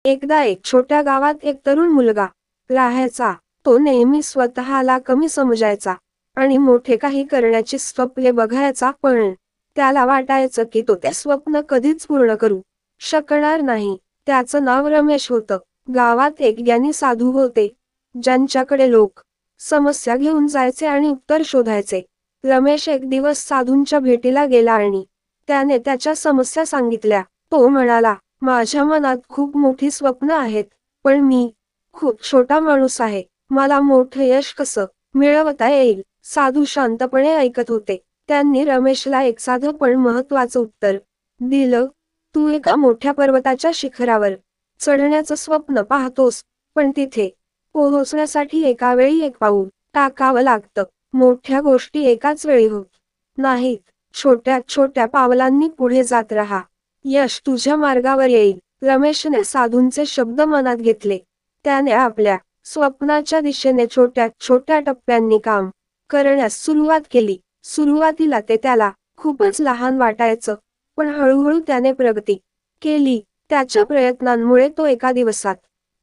एकदा एक छोट्या गावात एक तरुण मुलगा राहायचा. तो नेहमी स्वतःला कमी समजायचा आणि मोठे काही करण्याची स्वप्ने बघायचा, पण त्याला वाटायचं की तो ते स्वप्न कधीच पूर्ण करू शकणार नाही. त्याचं नाव रमेश होतं. गावात एक ज्ञानी साधू होते, ज्यांच्याकडे लोक समस्या घेऊन जायचे आणि उत्तर शोधायचे. रमेश एक दिवस साधूंच्या भेटीला गेला आणि त्याने त्याच्या समस्या सांगितल्या. तो म्हणाला, माझ्या मनात खूप मोठी स्वप्न आहेत, पण मी खूप छोटा माणूस आहे. मला मोठं यश कसं मिळवता येईल? साधू शांतपणे ऐकत होते. त्यांनी रमेशला एक साधं पण महत्वाचं उत्तर दिलं. तू एका मोठ्या पर्वताच्या शिखरावर चढण्याचं स्वप्न पाहतोस, पण तिथे पोहोचण्यासाठी एका वेळी एक पाऊल टाकावं लागतं. मोठ्या गोष्टी एकाच वेळी होत नाहीत. छोट्या छोट्या पावलांनी पुढे जात राहा. यश तुझ्या मार्गावर येईल. रमेशने साधूंचे शब्द मनात घेतले. त्याने आपल्या स्वप्नाच्या दिशेने छोट्या छोट्या टप्प्यांनी काम करण्यास सुरुवात केली. सुरुवातीला ते त्याला खूपच लहान वाटायचं, पण हळूहळू त्याने प्रगती केली. त्याच्या प्रयत्नांमुळे तो एका दिवसात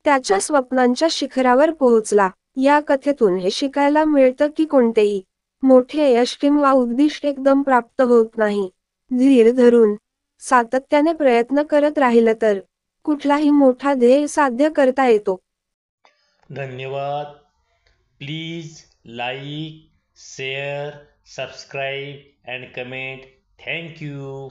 त्याच्या स्वप्नांच्या शिखरावर पोहोचला. या कथेतून हे शिकायला मिळतं की कोणतेही मोठे यश किंवा उद्दिष्ट एकदम प्राप्त होत नाही. धीर धरून सातत्याने प्रयत्न करत राहिलं तर कुठलाही मोठा ध्येय साध्य करता येतो. धन्यवाद. Please like, share, subscribe and comment. Thank you.